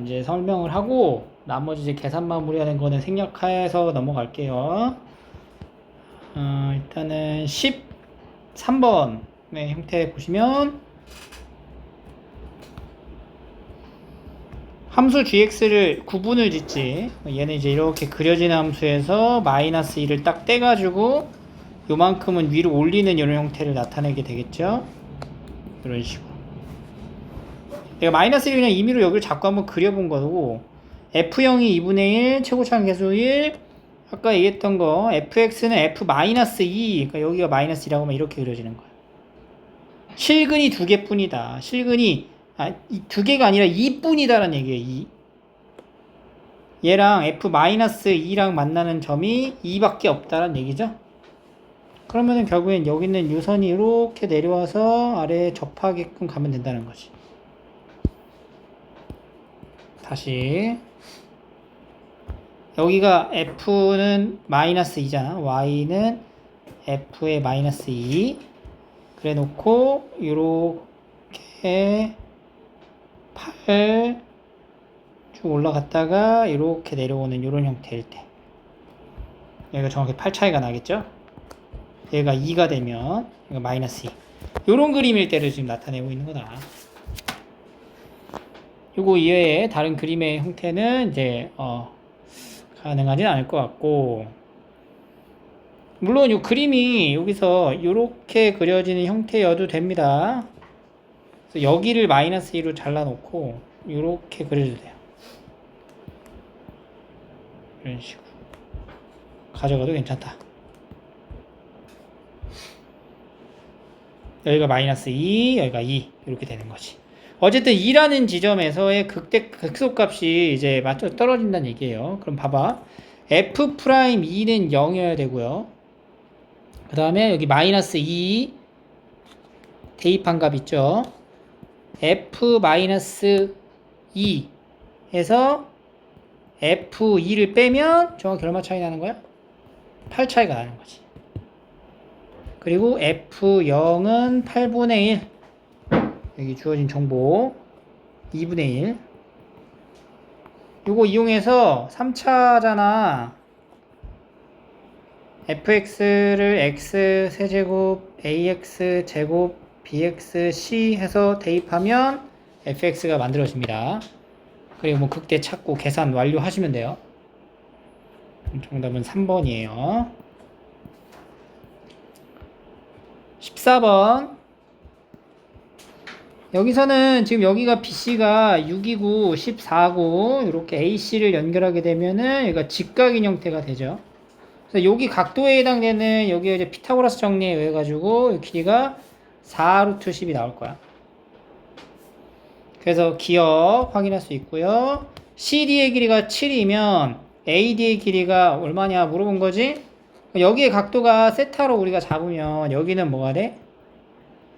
이제 설명을 하고 나머지 이제 계산 마무리하는 거는 생략해서 넘어갈게요. 일단은 13번의 형태 보시면 함수 gx를 구분을 짓지. 얘는 이제 이렇게 그려진 함수에서 마이너스 2를 딱 떼가지고 요만큼은 위로 올리는 이런 형태를 나타내게 되겠죠. 이런 식으로. 내가 마이너스 1을 그냥 임의로 여기를 자꾸 한번 그려본 거고, F형이 2분의 1, 최고차항 계수 1, 아까 얘기했던 거, Fx는 F-2, 그러니까 여기가 마이너스 2라고 하면 이렇게 그려지는 거야. 실근이 두 개뿐이다. 실근이, 두 개가 아니라 2뿐이다라는 얘기예요, 2. 얘랑 F-2랑 만나는 점이 2밖에 없다라는 얘기죠. 그러면은 결국엔 여기 있는 유선이 이렇게 내려와서 아래에 접하게끔 가면 된다는 거지. 다시 여기가 F는 마이너스 2잖아. Y는 F의 마이너스 2 그래 놓고 요렇게 8 쭉 올라갔다가 이렇게 내려오는 요런 형태일 때 여기가 정확히 8 차이가 나겠죠. 얘가 2가 되면 얘가 마이너스 2 요런 그림일 때를 지금 나타내고 있는 거다. 요거 이외에 다른 그림의 형태는 이제 가능하진 않을 것 같고, 물론 이 그림이 여기서 이렇게 그려지는 형태여도 됩니다. 그래서 여기를 마이너스 2로 잘라놓고 이렇게 그려도 돼요. 이런 식으로 가져가도 괜찮다. 여기가 마이너스 2, 여기가 2 이렇게 되는 거지. 어쨌든 2라는 지점에서의 극소값이 이제 맞춰 떨어진다는 얘기예요. 그럼 봐봐. F'2는 0이어야 되고요. 그 다음에 여기 마이너스 2 대입한 값 있죠. F-2 에서 F2를 빼면 정확히 얼마 차이 나는 거야? 8 차이가 나는 거지. 그리고 F0은 8분의 1 여기 주어진 정보 2분의 1 요거 이용해서 3차잖아. fx를 x 세제곱 ax 제곱 bx c 해서 대입하면 fx가 만들어집니다. 그리고 뭐 극대 찾고 계산 완료하시면 돼요. 정답은 3번이에요. 14번 여기서는 지금 여기가 BC가 6이고 14고 이렇게 AC를 연결하게 되면은 여기가 직각인 형태가 되죠. 그래서 여기 각도에 해당되는 여기 이제 피타고라스 정리에 의해 가지고 길이가 4루트 10이 나올 거야. 그래서 기억 확인할 수 있고요. CD의 길이가 7이면 AD의 길이가 얼마냐 물어본 거지? 여기에 각도가 세타로 우리가 잡으면 여기는 뭐가 돼?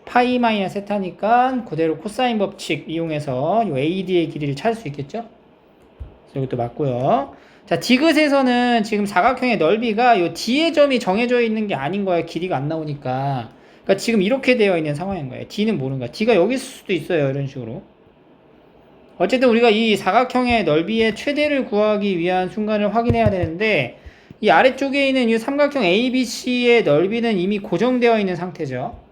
파이 마이너스 세타니까 그대로 코사인 법칙 이용해서 이 AD의 길이를 찾을 수 있겠죠? 그래서 이것도 맞고요. 자, 디귿에서는 지금 사각형의 넓이가 이 D의 점이 정해져 있는 게 아닌 거야. 길이가 안 나오니까. 그러니까 지금 이렇게 되어 있는 상황인 거예요. D는 모르는 거야. D가 여기 있을 수도 있어요. 이런 식으로. 어쨌든 우리가 이 사각형의 넓이의 최대를 구하기 위한 순간을 확인해야 되는데 이 아래쪽에 있는 이 삼각형 ABC의 넓이는 이미 고정되어 있는 상태죠.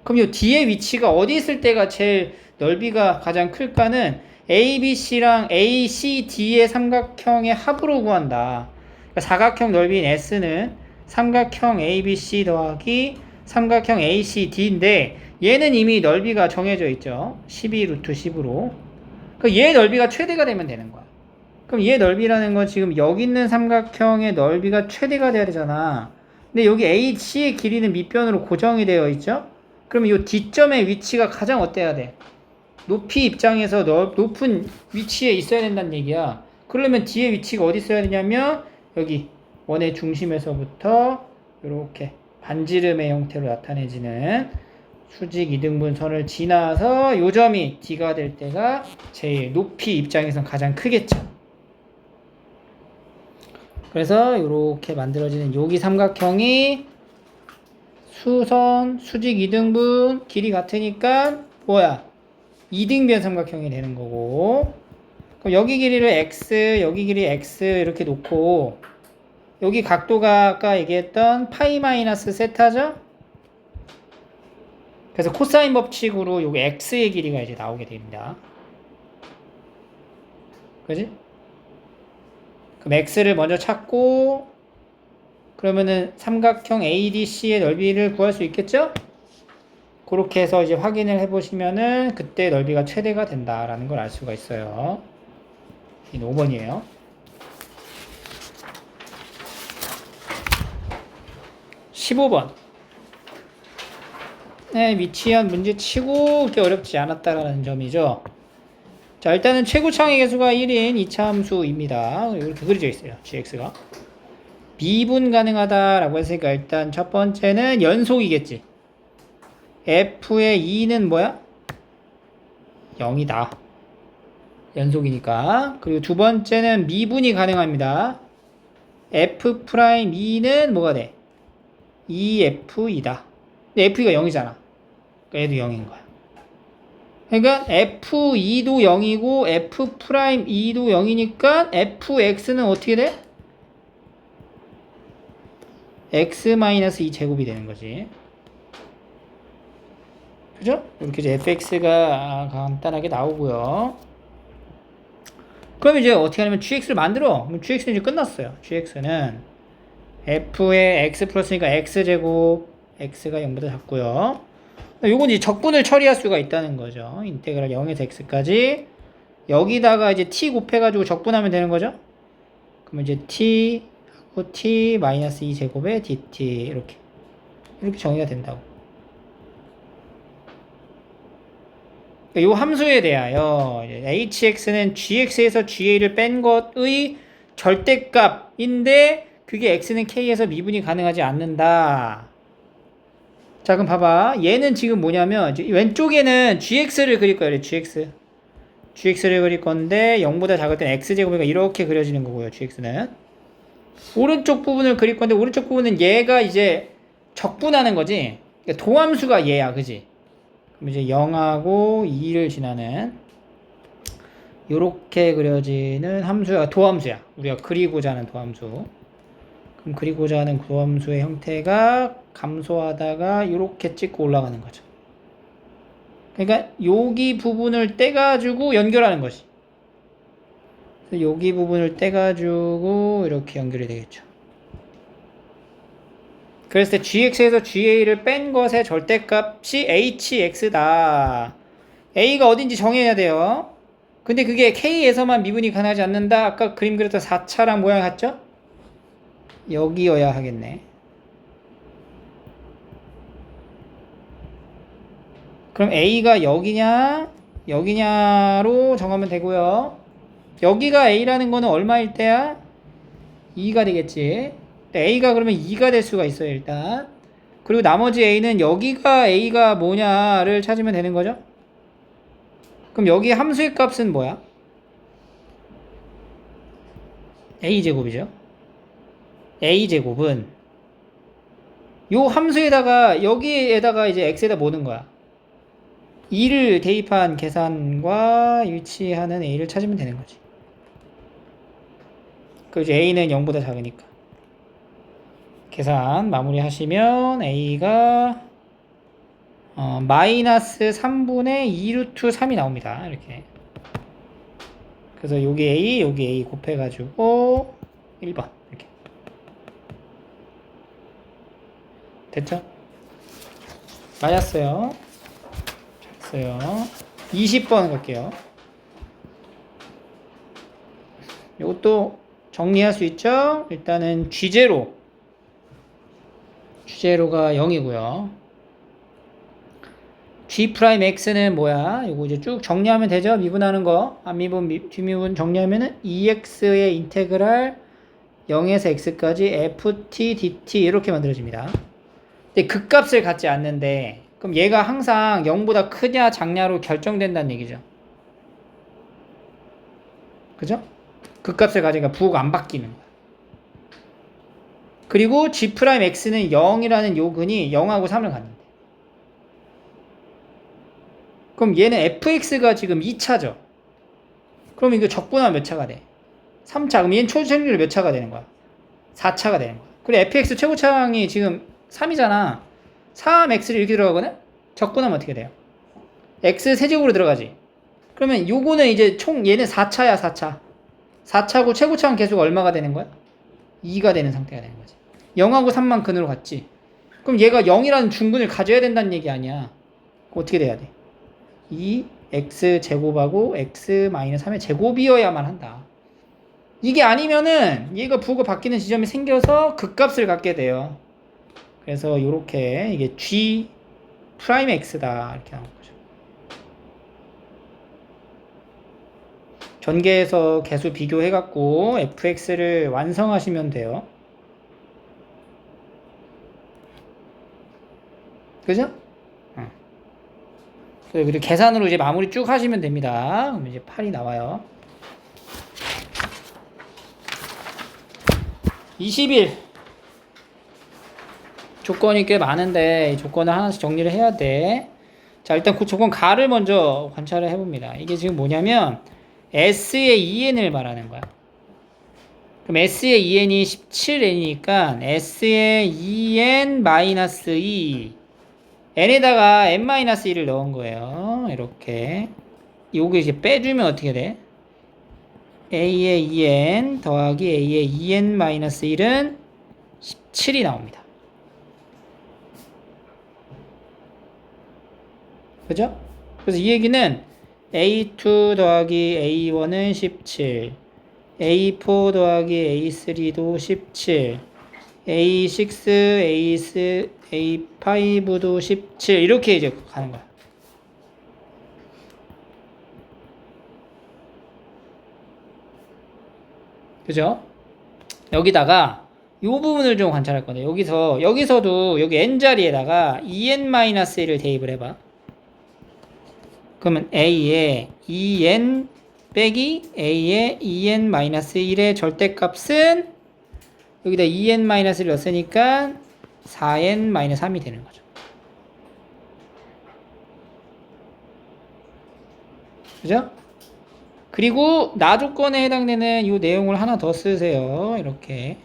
그럼 이 D의 위치가 어디 있을 때가 제일 넓이가 가장 클까는 ABC랑 ACD의 삼각형의 합으로 구한다. 그러니까 사각형 넓이인 S는 삼각형 ABC 더하기 삼각형 ACD인데 얘는 이미 넓이가 정해져 있죠. 12루트 10으로. 그러니까 얘 넓이가 최대가 되면 되는 거야. 그럼 얘 넓이라는 건 지금 여기 있는 삼각형의 넓이가 최대가 돼야 되잖아. 근데 여기 AC의 길이는 밑변으로 고정이 되어 있죠. 그러면 이 D점의 위치가 가장 어때야 돼? 높이 입장에서 높은 위치에 있어야 된다는 얘기야. 그러려면 D의 위치가 어디 있어야 되냐면 여기 원의 중심에서부터 이렇게 반지름의 형태로 나타내지는 수직 이등분선을 지나서 요 점이 D가 될 때가 제일 높이 입장에선 가장 크겠죠. 그래서 이렇게 만들어지는 여기 삼각형이 수선, 수직 2등분, 길이 같으니까 뭐야? 2등변 삼각형이 되는 거고 그럼 여기 길이를 x, 여기 길이 x 이렇게 놓고 여기 각도가 아까 얘기했던 파이 마이너스 세타죠? 그래서 코사인 법칙으로 여기 x의 길이가 이제 나오게 됩니다. 그지? 그럼 x를 먼저 찾고 그러면은 삼각형 ADC의 넓이를 구할 수 있겠죠? 그렇게 해서 이제 확인을 해보시면은 그때 넓이가 최대가 된다라는 걸 알 수가 있어요. 이 5번이에요. 15번. 네, 위치한 문제치고 그렇게 어렵지 않았다라는 점이죠. 자, 일단은 최고창의 개수가 1인 2차 함수입니다. 이렇게 그려져 있어요. gx가. 미분 가능하다라고 했으니까 일단 첫 번째는 연속이겠지. f의 2는 뭐야? 0이다. 연속이니까. 그리고 두 번째는 미분이 가능합니다. f'2는 뭐가 돼? 2f이다. 근데 f가 0이잖아. 그러니까 얘도 0인 거야. 그러니까 f2도 0이고 f'2도 0이니까 fx는 어떻게 돼? x-2 제곱이 되는 거지. 그죠? 이렇게 이제 fx가 간단하게 나오고요. 그럼 이제 어떻게 하냐면 gx를 만들어. 그럼 gx는 이제 끝났어요. gx는 f의 x 플러스니까 x제곱, x가 0보다 작고요. 요건 이제 적분을 처리할 수가 있다는 거죠. 인테그랄 0에서 x까지. 여기다가 이제 t 곱해가지고 적분하면 되는 거죠. 그러면 이제 t 하고 t 마이너스 2제곱에 dt 이렇게 정의가 된다고. 요 함수에 대하여 hx는 gx에서 ga를 뺀 것의 절대값인데 그게 x는 k에서 미분이 가능하지 않는다. 자, 그럼 봐봐. 얘는 지금 뭐냐면 왼쪽에는 gx를 그릴 거예요. gx를 그릴 건데 0보다 작을 땐 x제곱이니까 이렇게 그려지는 거고요. gx는 오른쪽 부분을 그릴 건데 오른쪽 부분은 얘가 이제 적분하는 거지. 그러니까 도함수가 얘야. 그지? 그럼 이제 0하고 2를 지나는 요렇게 그려지는 함수야. 도함수야. 우리가 그리고자 하는 도함수. 그럼 그리고자 하는 도함수의 형태가 감소하다가 요렇게 찍고 올라가는 거죠. 그러니까 여기 부분을 떼가지고 연결하는 거지. 여기 부분을 떼가지고 이렇게 연결이 되겠죠. 그랬을 때 gx에서 ga를 뺀 것의 절대값이 hx다. a가 어딘지 정해야 돼요. 근데 그게 k에서만 미분이 가능하지 않는다. 아까 그림 그렸던 4차랑 모양 같죠? 여기여야 하겠네. 그럼 a가 여기냐로 정하면 되고요. 여기가 a라는 거는 얼마일 때야? 2가 되겠지. a가 그러면 2가 될 수가 있어요, 일단. 그리고 나머지 a는 여기가 a가 뭐냐를 찾으면 되는 거죠. 그럼 여기 함수의 값은 뭐야? a제곱이죠. a제곱은 요 함수에다가 여기에다가 이제 x에다 모는 거야. 2를 대입한 계산과 일치하는 a를 찾으면 되는 거지. 그죠? a는 0보다 작으니까. 계산 마무리 하시면 a가 마이너스 3분의 2 루트 3이 나옵니다. 이렇게. 그래서 여기 a 곱해가지고 1번. 이렇게. 됐죠? 맞았어요. 잘했어요. 20번 갈게요. 이것도 정리할 수 있죠? 일단은 G0. G0가 0이고요. G'X는 뭐야? 이거 이제 쭉 정리하면 되죠? 미분하는 거. 앞미분, 뒷미분 정리하면은 EX의 인테그랄 0에서 X까지 FT, DT 이렇게 만들어집니다. 근데 그 값을 갖지 않는데 그럼 얘가 항상 0보다 크냐 작냐로 결정된다는 얘기죠. 그죠? 그 값을 가지니까 부호가 안 바뀌는 거야. 그리고 G'X는 0이라는 요근이 0하고 3을 갖는데. 그럼 얘는 fx가 지금 2차죠. 그럼 이거 적분하면 몇 차가 돼? 3차. 그럼 얘는 초생률이 몇 차가 되는 거야? 4차가 되는 거야. 그리고 fx 최고차항이 지금 3이잖아. 3x를 이렇게 들어가거든? 적분하면 어떻게 돼요? x 세제곱으로 들어가지. 그러면 요거는 이제 총 얘는 4차야 4차. 4차고 최고차항 계수가 얼마가 되는 거야? 2가 되는 상태가 되는 거지. 0하고 3만 근으로 갔지. 그럼 얘가 0이라는 중근을 가져야 된다는 얘기 아니야. 어떻게 돼야 돼? 2x 제곱하고 x 마이너스 3의 제곱이어야만 한다. 이게 아니면은 얘가 부호가 바뀌는 지점이 생겨서 극값을 갖게 돼요. 그래서 요렇게 이게 g 프라임 x다 이렇게 나온 거죠. 전개해서 개수 비교해갖고 fx를 완성하시면 돼요. 그죠? 그리고 계산으로 이제 마무리 쭉 하시면 됩니다. 그럼 이제 8이 나와요. 20일. 조건이 꽤 많은데 이 조건을 하나씩 정리를 해야 돼. 자, 일단 그 조건 가를 먼저 관찰을 해봅니다. 이게 지금 뭐냐면 S의 2n을 말하는 거야. 그럼 S의 2n이 17n이니까 S의 2n-2 n에다가 n-1을 넣은 거예요. 이렇게 요거 이제 빼주면 어떻게 돼? a의 2n 더하기 a의 2n-1은 17이 나옵니다. 그죠? 그래서 이 얘기는 a2 더하기 a1은 17, a4 더하기 a3도 17, a6, a5도 17 이렇게 이제 가는 거야. 그죠? 여기다가 요 부분을 좀 관찰할 건데 여기서도 여기 n자리에다가 2n-1을 대입을 해봐. 그러면 a의 2n 빼기 a의 2n-1의 절대값은 여기다 2n-를 넣었으니까 4n-3이 되는 거죠. 그죠? 그리고 나 조건에 해당되는 이 내용을 하나 더 쓰세요. 이렇게.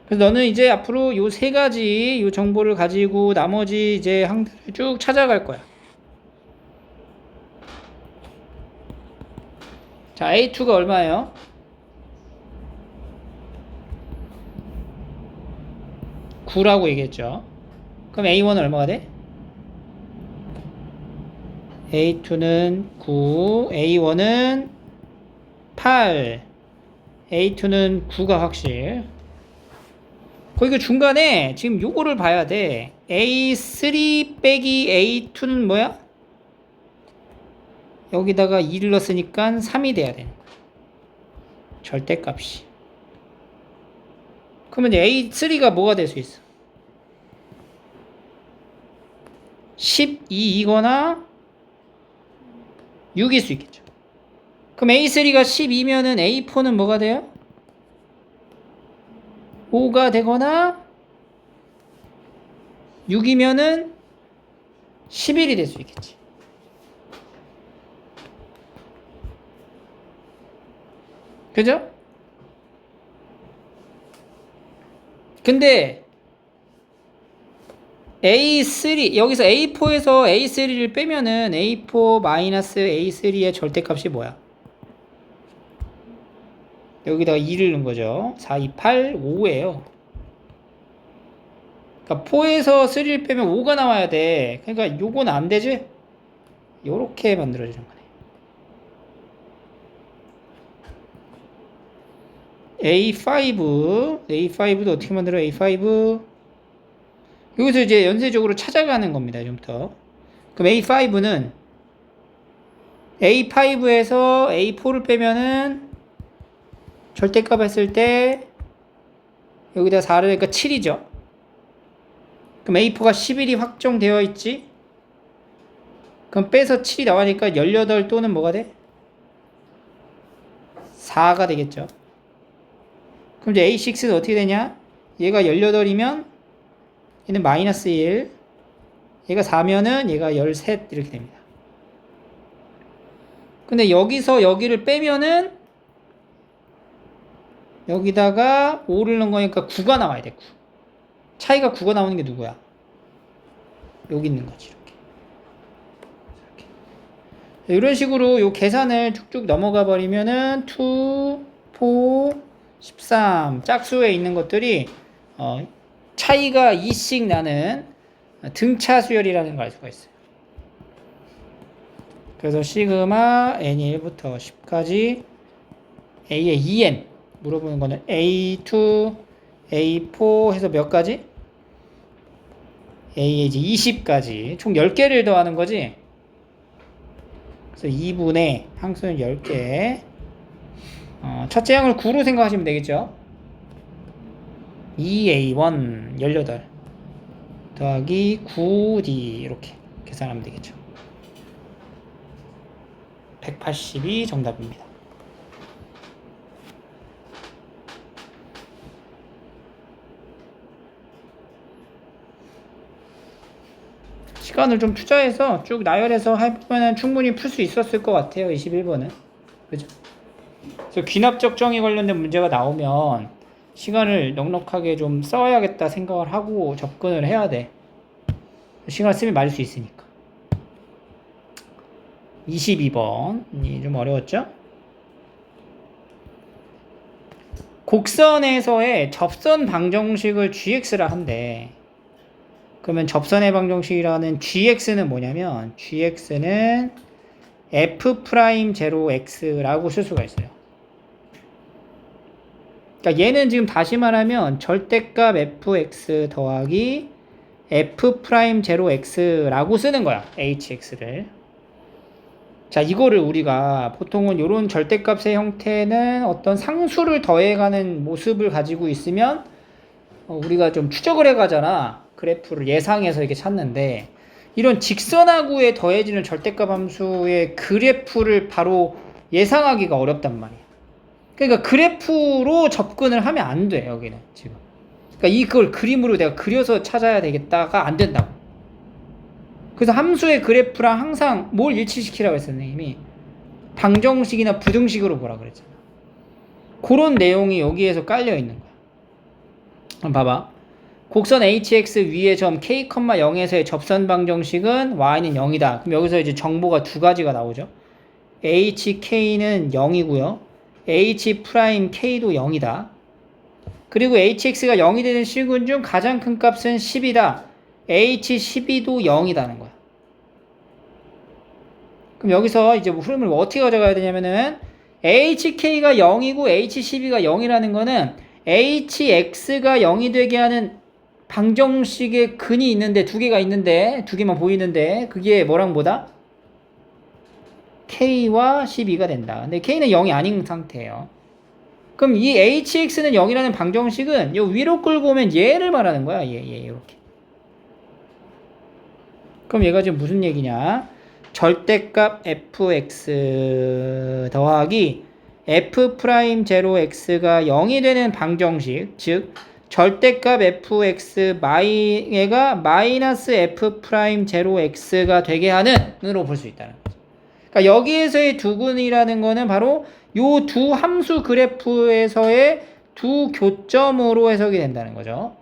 그래서 너는 이제 앞으로 요 세 가지 요 정보를 가지고 나머지 이제 항들을 쭉 찾아갈 거야. 자, A2가 얼마예요? (9라고) 얘기했죠. 그럼 A1은 얼마가 돼? A2는 9, A1은 8, A2는 9가 확실. 거기 중간에 지금 요거를 봐야 돼. A3 빼기 A2는 뭐야? 여기다가 2를 넣었으니까 3이 돼야 되는 거야. 절대값이. 그러면 A3가 뭐가 될 수 있어? 12이거나 6일 수 있겠죠. 그럼 A3가 12면은 A4는 뭐가 돼요? 5가 되거나 6이면은 11이 될 수 있겠지. 그죠? 근데 A3 여기서 A4에서 A3를 빼면은 A4-A3의 절대값이 뭐야? 여기다가 2를 넣은 거죠. 4, 2, 8, 5예요. 그러니까 4에서 3를 빼면 5가 나와야 돼. 그러니까 요건 안 되지? 요렇게 만들어지는 거네. A5도 어떻게 만들어? A5 여기서 이제 연쇄적으로 찾아가는 겁니다. 좀부터. 그럼 A5는 A5에서 A4를 빼면은 절대값 했을 때 여기다 4를 하니까 7이죠. 그럼 A4가 11이 확정되어 있지. 그럼 빼서 7이 나가니까 18 또는 뭐가 돼? 4가 되겠죠. 그럼 이제 A6는 어떻게 되냐? 얘가 18이면 얘는 마이너스 1, 얘가 4면은 얘가 13 이렇게 됩니다. 근데 여기서 여기를 빼면은 여기다가 5를 넣은 거니까 9가 나와야 돼. 9. 차이가 9가 나오는 게 누구야? 여기 있는 거지. 이렇게. 이런 식으로 요 계산을 쭉쭉 넘어가 버리면은 2, 4, 13 짝수에 있는 것들이 차이가 2씩 나는 등차 수열이라는 걸 알 수가 있어요. 그래서 시그마 n이 1부터 10까지 a의 2n 물어보는 거는 a2, a4 해서 몇 가지? a의 이제 20까지 총 10개를 더하는 거지. 그래서 2분의 항수는 10개. 첫째 항을 9로 생각하시면 되겠죠. 2a1 18 더하기 9d 이렇게 계산하면 되겠죠. 182 정답입니다. 시간을 좀 투자해서 쭉 나열해서 해보면 충분히 풀 수 있었을 것 같아요. 21번은. 그죠? 그래서 귀납적 정의 관련된 문제가 나오면 시간을 넉넉하게 좀 써야겠다 생각을 하고 접근을 해야 돼. 시간을 쓰면 맞을 수 있으니까. 22번이 좀 어려웠죠? 곡선에서의 접선 방정식을 gx라 한대. 그러면 접선의 방정식이라는 gx는 뭐냐면 gx는 f'0x라고 쓸 수가 있어요. 그러니까 얘는 지금 다시 말하면 절대값 fx 더하기 f'0x라고 쓰는 거야. hx를. 자, 이거를 우리가 보통은 이런 절대값의 형태는 어떤 상수를 더해가는 모습을 가지고 있으면 우리가 좀 추적을 해가잖아. 그래프를 예상해서 이렇게 찾는데 이런 직선하고에 더해지는 절대값 함수의 그래프를 바로 예상하기가 어렵단 말이야. 그러니까 그래프로 접근을 하면 안 돼, 여기는 지금. 그러니까 이걸 그림으로 내가 그려서 찾아야 되겠다가 안 된다고. 그래서 함수의 그래프랑 항상 뭘 일치시키라고 했어, 선생님이. 방정식이나 부등식으로 보라 그랬잖아. 그런 내용이 여기에서 깔려 있는 거야. 한번 봐봐. 곡선 hx 위의 점 k, 0에서의 접선 방정식은 y는 0이다. 그럼 여기서 이제 정보가 두 가지가 나오죠. hk는 0이고요. h'k도 0이다. 그리고 hx가 0이 되는 실근 중 가장 큰 값은 10이다. h12도 0이다는 거야. 그럼 여기서 이제 흐름을 어떻게 가져가야 되냐면은 hk가 0이고 h12가 0이라는 거는 hx가 0이 되게 하는 방정식의 근이 있는데 두 개가 있는데 두 개만 보이는데 그게 뭐랑 뭐다? k와 12가 된다. 근데 k는 0이 아닌 상태예요. 그럼 이 hx는 0이라는 방정식은 요 위로 끌고 오면 얘를 말하는 거야. 얘 이렇게. 그럼 얘가 지금 무슨 얘기냐? 절대값 fx 더하기 f'0x가 0이 되는 방정식, 즉 절대값 fx 얘가 마이너스 f'0x가 되게 하는 으로 볼 수 있다는 거죠. 그러니까 여기에서의 두근이라는 거는 바로 요 두 함수 그래프에서의 두 교점으로 해석이 된다는 거죠.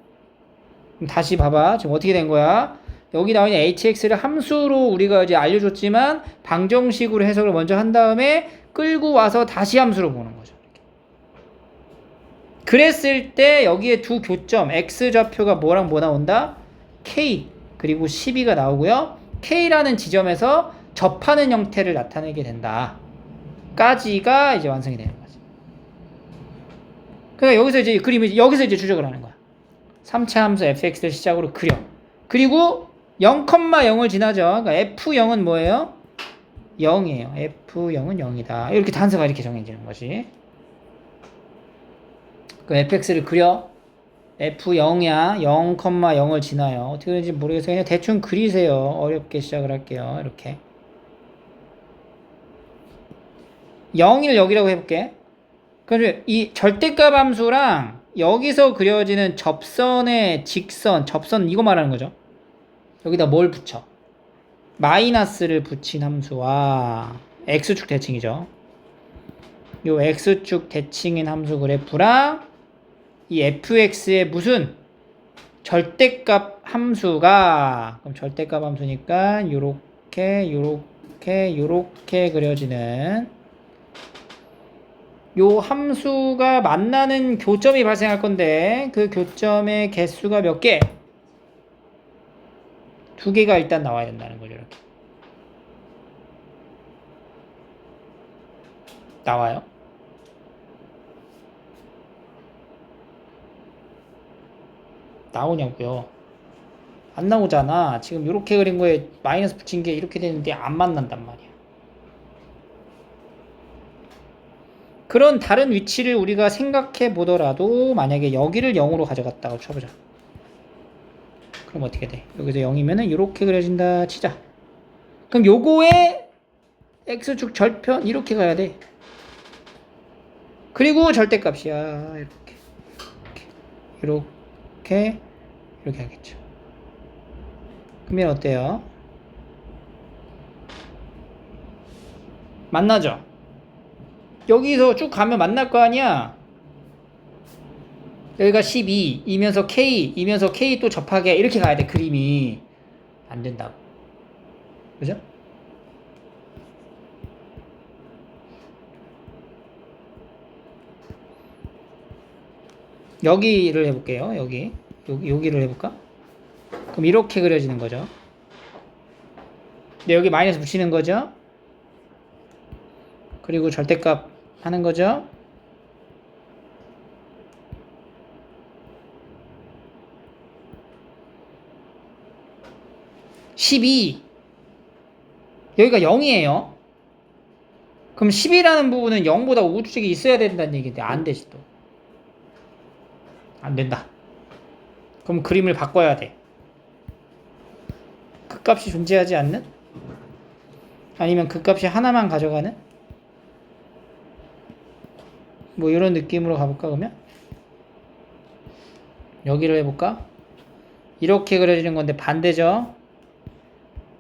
그럼 다시 봐봐. 지금 어떻게 된 거야? 여기 나와 있는 hx를 함수로 우리가 이제 알려줬지만 방정식으로 해석을 먼저 한 다음에 끌고 와서 다시 함수로 보는 거죠. 그랬을 때 여기에 두 교점 x좌표가 뭐랑 뭐 나온다? k 그리고 12가 나오고요. k라는 지점에서 접하는 형태를 나타내게 된다. 까지가 이제 완성이 되는 거지. 그러니까 여기서 이제 그림을 여기서 이제 추적을 하는 거야. 3차 함수 fx를 시작으로 그려. 그리고 0,0을 지나죠. 그러니까 f0은 뭐예요? 0이에요. f0은 0이다. 이렇게 단서가 이렇게 정해지는 것이. 그 fx를 그려. f0이야. 0,0을 지나요. 어떻게 되는지 모르겠어요. 그냥 대충 그리세요. 어렵게 시작을 할게요. 이렇게. 0을 여기라고 해볼게. 그래서 이 절대값 함수랑 여기서 그려지는 접선의 직선, 접선 이거 말하는 거죠. 여기다 뭘 붙여? 마이너스를 붙인 함수와 x축 대칭이죠. 요 x축 대칭인 함수 그래프랑 이 fx의 무슨 절대값 함수가, 그럼 절대값 함수니까 요렇게 그려지는 요 함수가 만나는 교점이 발생할 건데, 그 교점의 개수가 몇 개? 2개가 일단 나와야 된다는 거죠. 이렇게 나와요. 나오냐고요? 안 나오잖아. 지금 이렇게 그린 거에 마이너스 붙인 게 이렇게 되는데 안 만난단 말이야. 그런 다른 위치를 우리가 생각해 보더라도, 만약에 여기를 0으로 가져갔다고 쳐보자. 그럼 어떻게 돼? 여기서 0이면은 이렇게 그려진다 치자. 그럼 요거의 x축 절편 이렇게 가야 돼. 그리고 절대값이야. 이렇게 하겠죠. 그러면 어때요? 만나죠? 여기서 쭉 가면 만날 거 아니야? 여기가 12이면서 K 또 접하게 이렇게 가야 돼. 그림이 안 된다고. 그죠? 여기를 해볼게요. 여기를 해볼까? 그럼 이렇게 그려지는 거죠. 근데 여기 마이너스 붙이는 거죠. 그리고 절대값 하는 거죠. 여기가 0이에요. 그럼 10이라는 부분은 0보다 우주쪽에 있어야 된다는 얘기인데 안 되지 또. 안 된다. 그럼 그림을 바꿔야 돼. 그 값이 존재하지 않는? 아니면 그 값이 하나만 가져가는? 뭐 이런 느낌으로 가볼까 그러면? 여기를 해볼까? 이렇게 그려지는 건데 반대죠?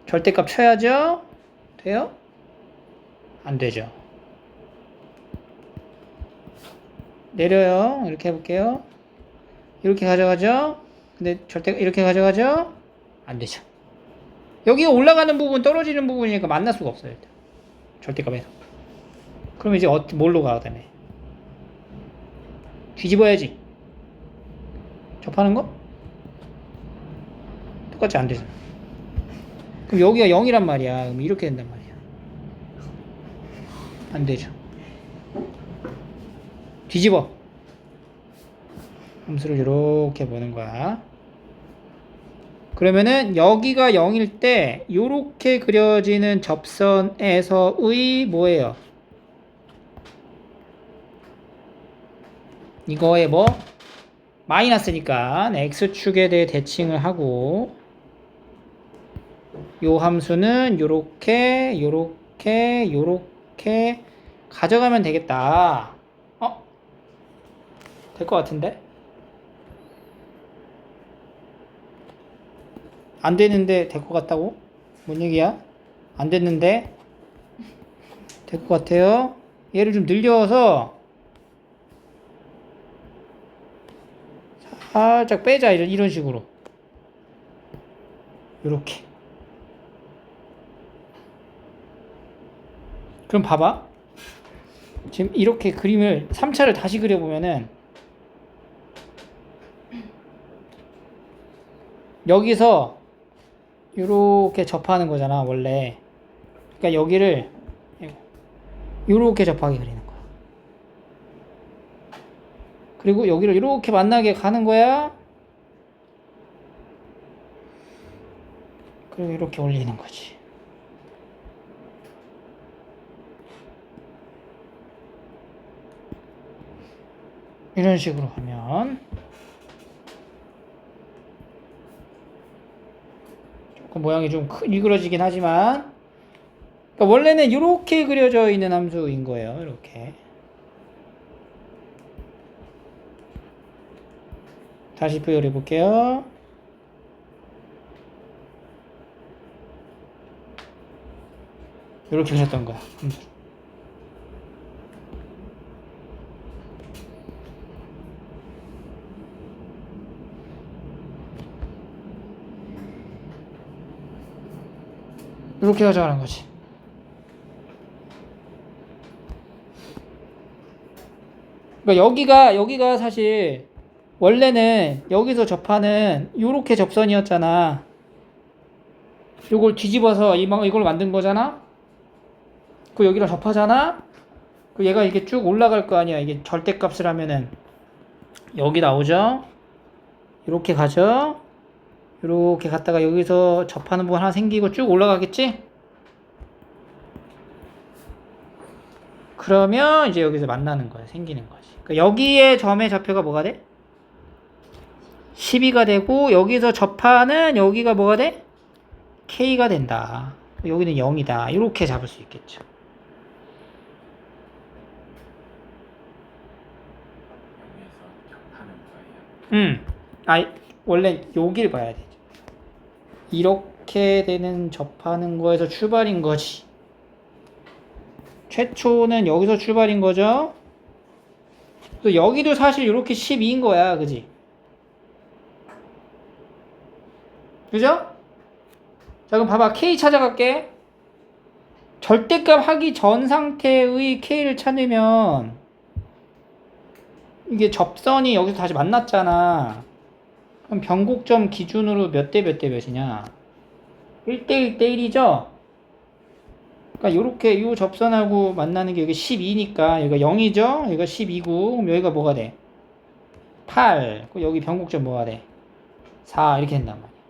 절대값 쳐야죠? 돼요? 안 되죠. 내려요. 이렇게 해볼게요. 이렇게 가져가죠? 근데 이렇게 가져가죠? 안 되죠. 여기가 올라가는 부분, 떨어지는 부분이니까 만날 수가 없어요. 일단. 절대값에서. 그럼 이제 뭘로 가야 되네? 뒤집어야지. 접하는 거? 똑같이 안 되잖아. 그럼 여기가 0이란 말이야. 그럼 이렇게 된단 말이야. 안 되죠. 뒤집어. 함수를 이렇게 보는 거야. 그러면은 여기가 0일 때 이렇게 그려지는 접선에서의 뭐예요? 이거에 뭐? 마이너스니까 x축에 대해 대칭을 하고, 요 함수는 요렇게 가져가면 되겠다. 될 것 같은데? 안 되는데 될 것 같다고? 뭔 얘기야? 안 됐는데 될 것 같아요. 얘를 좀 늘려서 살짝 빼자. 이런 식으로. 요렇게. 그럼 봐봐. 지금 이렇게 그림을 3차를 다시 그려보면은 여기서 요렇게 접하는 거잖아 원래. 그러니까 여기를 요렇게 접하게 그리는 거야. 그리고 여기를 이렇게 만나게 가는 거야. 그리고 이렇게 올리는 거지. 이런 식으로 하면 조금 모양이 좀 일그러지긴 하지만, 그러니까 원래는 이렇게 그려져 있는 함수인 거예요. 이렇게. 다시 표현해 볼게요. 이렇게 하셨던 거야. 이렇게 가져가는 거지. 그러니까 여기가 사실 원래는 여기서 접하는 요렇게 접선이었잖아. 요걸 뒤집어서 이걸 만든 거잖아. 그 여기랑 접하잖아. 그 얘가 이게 쭉 올라갈 거 아니야. 이게 절대값을 하면은 여기 나오죠. 이렇게 가죠. 이렇게 갔다가 여기서 접하는 부분 하나 생기고 쭉 올라가겠지? 그러면 이제 여기서 만나는 거야. 생기는 거지. 그러니까 여기에 점의 좌표가 뭐가 돼? 12가 되고 여기서 접하는 여기가 뭐가 돼? K가 된다. 여기는 0이다. 이렇게 잡을 수 있겠죠. 원래 여길 봐야 되죠. 이렇게 되는 접하는 거에서 출발인 거지. 최초는 여기서 출발인 거죠. 또 여기도 사실 이렇게 12인 거야. 그지? 그죠? 자, 그럼 봐봐. K 찾아갈게. 절대값 하기 전 상태의 K를 찾으면 이게 접선이 여기서 다시 만났잖아. 그럼 변곡점 기준으로 몇 대 몇 대 몇이냐? 1대 1대 1이죠? 그러니까 요렇게 요 접선하고 만나는 게 여기 12니까 여기가 0이죠? 여기가 12고 그럼 여기가 뭐가 돼? 8. 여기 변곡점 뭐가 돼? 4 이렇게 된단 말이야.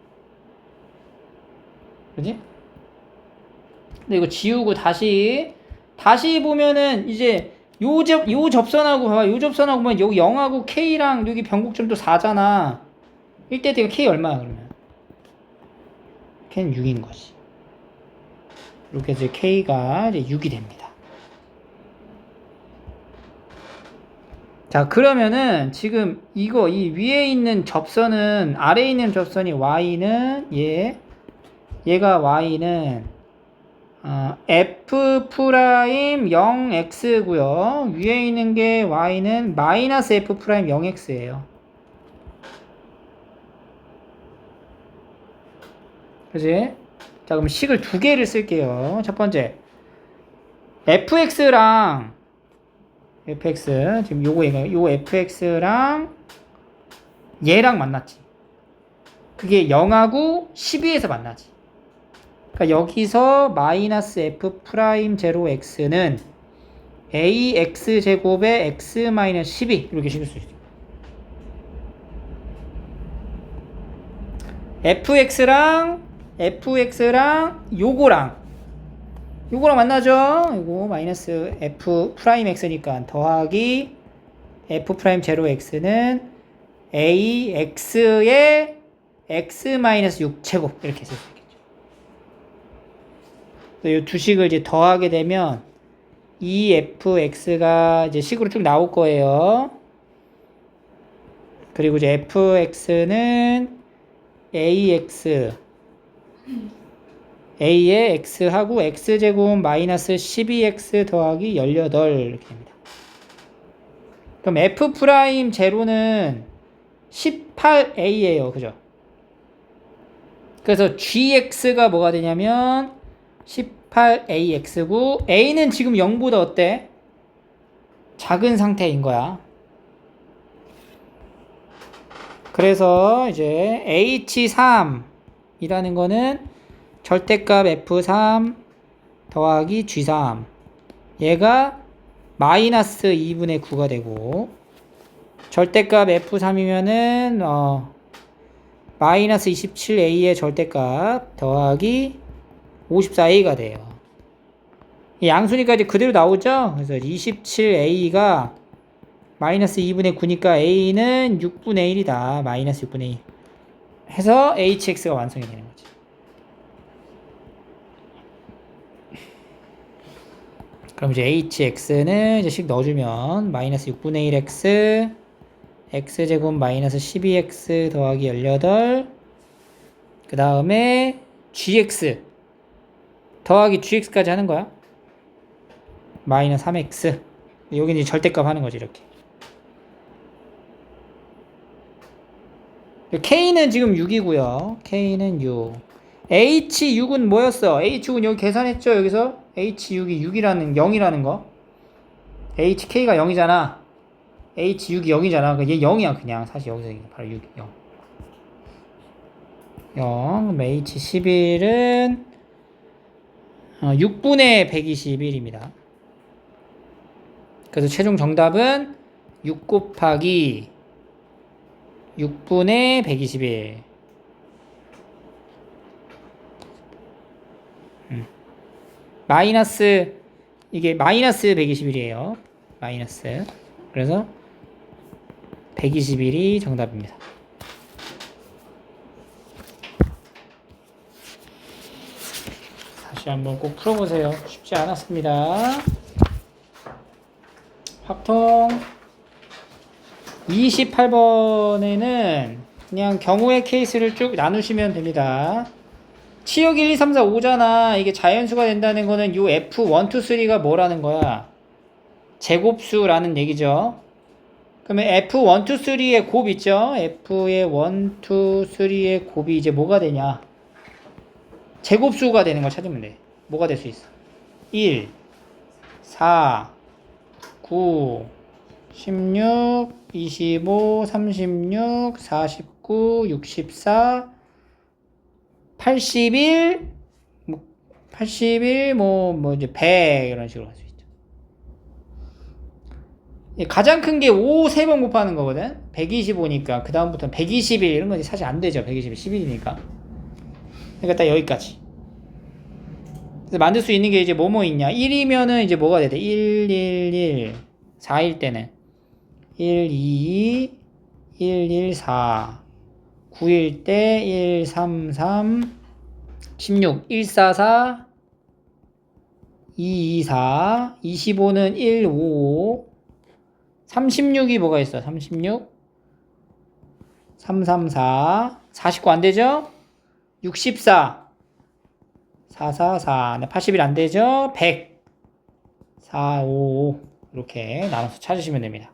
그지? 근데 이거 지우고 다시 보면은 이제 요 접선하고 봐봐. 요 접선하고 보면 여기 0하고 K랑 여기 변곡점도 4잖아. 1대 대가 K 얼마야 그러면? K는 6인 거지. 이렇게 해서 K가 이제 6이 됩니다. 자, 그러면은 지금 이 위에 있는 접선은 아래에 있는 접선이 Y는 얘가 Y는 F 프라임 0X고요. 위에 있는 게 Y는 마이너스 F 프라임 0X예요. 그지? 자, 그럼 식을 두 개를 쓸게요. 첫 번째, fx랑 fx 지금 요 fx랑 얘랑 만났지. 그게 0하고 12에서 만나지. 그러니까 여기서 마이너스 f 프라임 제로 x는 ax 제곱에 x 마이너스 12 이렇게 식을 수 있어요. fx랑 요거랑 만나죠? 이거 마이너스 f 프라임 x니까 더하기 f 프라임 제로 x는 ax의 x 마이너스 6 제곱 이렇게 쓸 수 있겠죠. 이 두 식을 이제 더하게 되면 이 fx가 이제 식으로 쭉 나올 거예요. 그리고 이제 fx는 ax a의 x하고 x제곱 마이너스 12x 더하기 18 이렇게 됩니다. 그럼 f 프라임 제로는 18a예요. 그죠? 그래서 gx가 뭐가 되냐면 18ax고 a는 지금 0보다 어때? 작은 상태인 거야. 그래서 이제 h3 이라는 거는 절대값 f3 더하기 g3 얘가 마이너스 2분의 9가 되고 절대값 f3이면은 마이너스 27a의 절대값 더하기 54a가 돼요. 이 양수니까 이제 그대로 나오죠? 그래서 27a가 마이너스 2분의 9니까 a는 6분의 1이다. 마이너스 6분의 1 해서 hx가 완성이 되는 거지. 그럼 이제 hx는 이제 식 넣어주면 마이너스 6분의 1x x제곱 마이너스 12x 더하기 18 그 다음에 gx 더하기 gx까지 하는 거야. 마이너스 3x. 여기 이제 절대값 하는 거지, 이렇게. K는 지금 6이고요. K는 6. H6은 뭐였어? H6은 여기 계산했죠? 여기서 H6이 6이라는 0이라는 거. HK가 0이잖아. H6이 0이잖아. 얘 0이야 그냥. 사실 여기서 바로 6이 0. 0. 그럼 H11은 6분의 121입니다. 그래서 최종 정답은 6 곱하기 6분의 121. 마이너스, 이게 마이너스 121이에요. 마이너스. 그래서 121이 정답입니다. 다시 한번 꼭 풀어보세요. 쉽지 않았습니다. 확통 28번에는 그냥 경우의 케이스를 쭉 나누시면 됩니다. 치역 1, 2, 3, 4, 5잖아. 이게 자연수가 된다는 거는 요 F1, 2, 3가 뭐라는 거야? 제곱수라는 얘기죠. 그러면 F1, 2, 3의 곱 있죠? F의 1, 2, 3의 곱이 이제 뭐가 되냐? 제곱수가 되는 걸 찾으면 돼. 뭐가 될 수 있어? 1, 4, 9, 16, 25, 36, 49, 64, 81, 81, 이제 100, 이런 식으로 할 수 있죠. 가장 큰 게 5 3번 곱하는 거거든? 125니까. 그다음부터는 121, 이런 건 사실 안 되죠. 121, 11이니까. 그러니까 딱 여기까지. 그래서 만들 수 있는 게 이제 뭐뭐 있냐. 1이면은 이제 뭐가 돼야 돼? 1, 1, 1. 4일 때는 1, 2, 1, 1, 4. 9일 때 1, 3, 3. 16, 1, 4, 4. 2, 2, 4. 25는 1, 5. 36이 뭐가 있어? 36. 3, 3, 4. 49 안 되죠? 64. 4, 4, 4. 81 안 되죠? 100. 4, 5. 이렇게 나눠서 찾으시면 됩니다.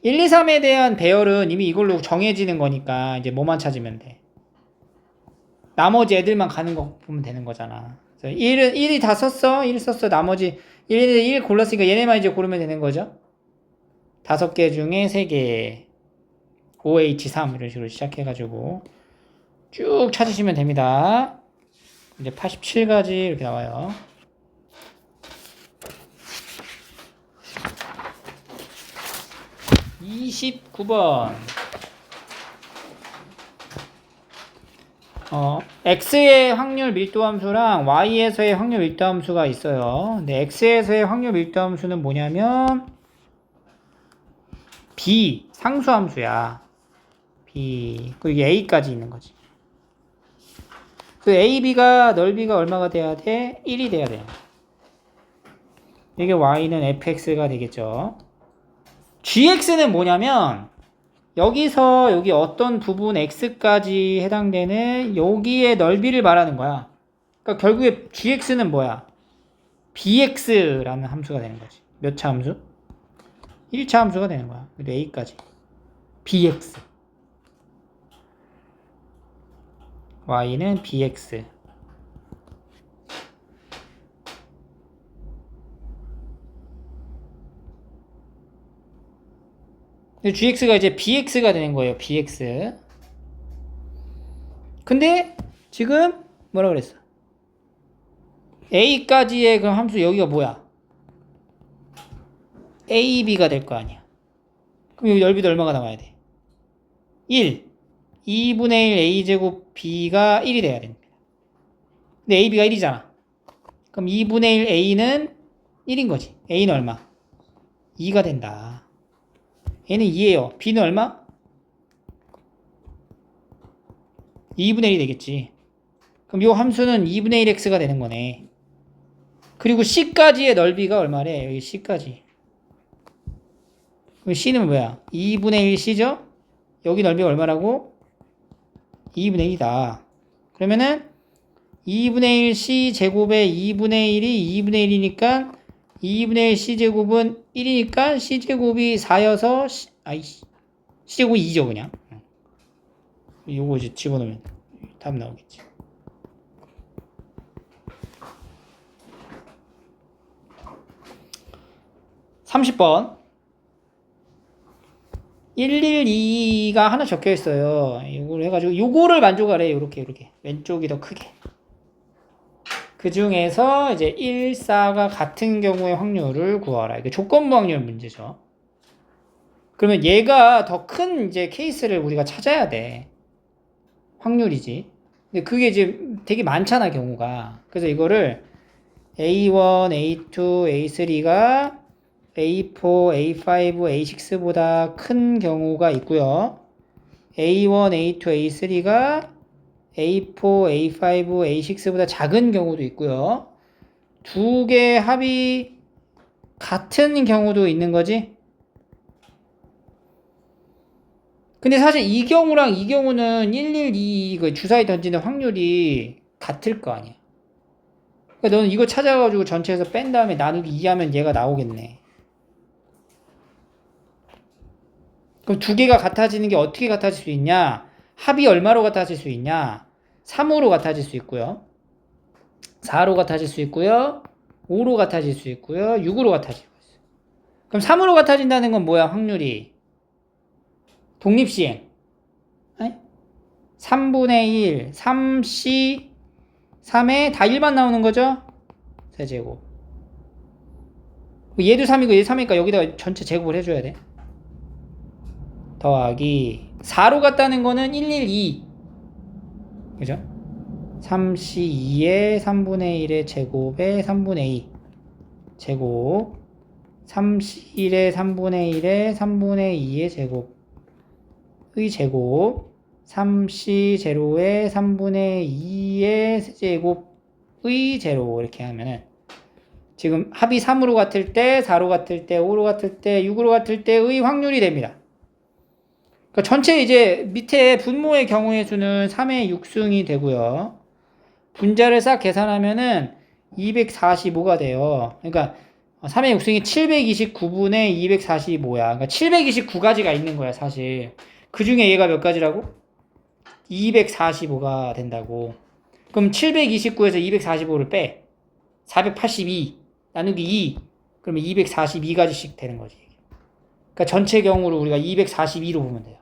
1, 2, 3에 대한 배열은 이미 이걸로 정해지는 거니까 이제 뭐만 찾으면 돼. 나머지 애들만 가는 거 보면 되는 거잖아. 1이 다 썼어. 1 썼어. 나머지 1 골랐으니까 얘네만 이제 고르면 되는 거죠. 5개 중에 3개. OH3 이런 식으로 시작해가지고 쭉 찾으시면 됩니다. 이제 87가지 이렇게 나와요. (29번) x의 확률 밀도 함수랑 y에서의 확률 밀도 함수가 있어요. 근데 x에서의 확률 밀도 함수는 뭐냐면 b 상수 함수야. b 그리고 a까지 있는 거지. 그 a, b가 넓이가 얼마가 돼야 돼? 1이 돼야 돼요. 이게 y는 fx가 되겠죠. gx는 뭐냐면 여기서 여기 어떤 부분 x까지 해당되는 여기의 넓이를 말하는 거야. 그러니까 결국에 gx는 뭐야? bx라는 함수가 되는 거지. 몇 차 함수? 1차 함수가 되는 거야. 그리고 a까지. bx. y는 bx. gx가 이제 bx가 되는 거예요. bx. 근데 지금 뭐라 그랬어? a까지의 그 함수 여기가 뭐야? ab가 될 거 아니야. 그럼 여기 넓이도 얼마가 나와야 돼? 1. 2분의 1 a제곱 b가 1이 돼야 됩니다. 근데 ab가 1이잖아. 그럼 2분의 1 a는 1인 거지. a는 얼마? 2가 된다. a는 2예요. b는 얼마? 2분의 1이 되겠지. 그럼 이 함수는 2분의 1x가 되는 거네. 그리고 c까지의 넓이가 얼마래? 여기 c까지. 그럼 c는 뭐야? 2분의 1c죠? 여기 넓이가 얼마라고? 2분의 1이다. 그러면은 2분의 1 C제곱에 2분의 1이 2분의 1이니까 2분의 1 C제곱은 1이니까 C제곱이 4여서 C제곱이 2죠 그냥. 요거 이제 집어넣으면 답 나오겠지. 30번 112가 하나 적혀 있어요. 이걸 해가지고 요거를 만족하래. 요렇게 왼쪽이 더 크게. 그 중에서 이제 1, 4가 같은 경우의 확률을 구하라. 이게 조건부 확률 문제죠. 그러면 얘가 더 큰 이제 케이스를 우리가 찾아야 돼. 확률이지. 근데 그게 이제 되게 많잖아, 경우가. 그래서 이거를 A1, A2, A3가 A4, A5, A6보다 큰 경우가 있고요. A1, A2, A3가 A4, A5, A6보다 작은 경우도 있고요. 두 개 합이 같은 경우도 있는 거지. 근데 사실 이 경우랑 이 경우는 112 그 주사위 던지는 확률이 같을 거 아니야. 그러니까 너는 이거 찾아가지고 전체에서 뺀 다음에 나누기 2 하면 얘가 나오겠네. 그럼 두 개가 같아지는 게 어떻게 같아질 수 있냐? 합이 얼마로 같아질 수 있냐? 3으로 같아질 수 있고요. 4로 같아질 수 있고요. 5로 같아질 수 있고요. 6으로 같아질 수 있어요. 그럼 3으로 같아진다는 건 뭐야? 확률이 독립시행 3분의 1 3C 3에 다 1만 나오는 거죠? 세제곱. 얘도 3이고 얘도 3이니까 여기다가 전체 제곱을 해줘야 돼. 더하기 4로 갔다는 거는 112 그죠? 3C2에 3분의 1의 제곱에 3분의 2 제곱 3C1에 3분의 1에 3분의 2의 제곱의 제곱 3C0에 3분의 2의 세제곱의 제로 이렇게 하면은 지금 합이 3으로 같을 때 4로 같을 때 5로 같을 때 6으로 같을 때의 확률이 됩니다. 그러니까 전체 이제 밑에 분모의 경우의 수는 3의 6승이 되고요. 분자를 싹 계산하면은 245가 돼요. 그러니까 3의 6승이 729분의 245야. 그러니까 729가지가 있는 거야, 사실. 그 중에 얘가 몇 가지라고? 245가 된다고. 그럼 729에서 245를 빼. 482 나누기 2. 그러면 242가지씩 되는 거지. 그러니까 전체 경우를 우리가 242로 보면 돼요.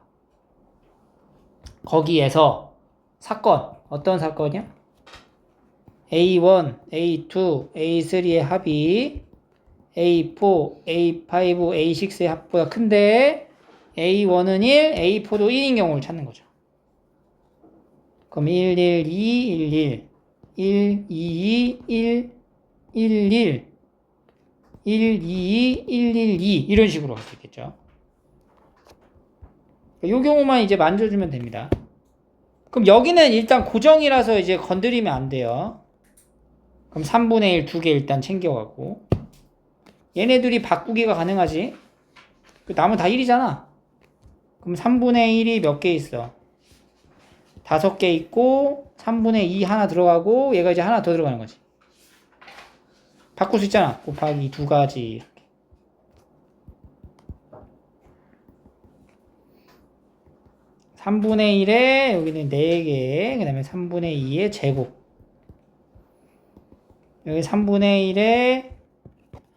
거기에서 사건, 어떤 사건이야? A1, A2, A3의 합이 A4, A5, A6의 합보다 큰데 A1은 1, A4도 1인 경우를 찾는 거죠. 그럼 1, 1, 2, 1, 1, 1, 2, 1, 1, 1, 1, 2, 1, 1, 2 이런 식으로 할 수 있겠죠. 이 경우만 이제 만져주면 됩니다. 그럼 여기는 일단 고정이라서 이제 건드리면 안 돼요. 그럼 3분의 1 두 개 일단 챙겨가고 얘네들이 바꾸기가 가능하지. 남은 다 1이잖아. 그럼 3분의 1이 몇 개 있어? 5개 있고 3분의 2 하나 들어가고 얘가 이제 하나 더 들어가는 거지. 바꿀 수 있잖아. 곱하기 2가지 이렇게. (3분의 1에) 여기는 4개 그 다음에 3분의 2의 제곱 여기 3분의 1에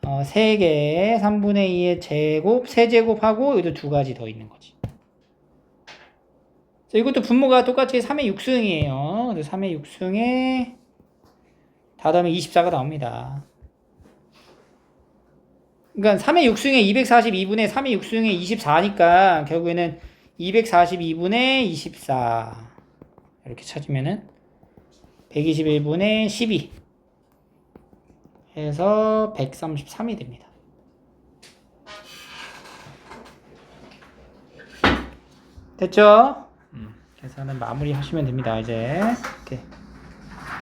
3개 3분의 2의 제곱 세제곱하고 여기도 2가지 더 있는 거지. 이것도 분모가 똑같이 3의 6승이에요. 3의 6승에 다 더하면 24가 나옵니다. 그러니까 3의 6승에 242분의 3의 6승에 24니까 결국에는 242분의 24 이렇게 찾으면은 121분의 12 해서 133이 됩니다. 됐죠? 계산은 마무리 하시면 됩니다. 이제 이렇게.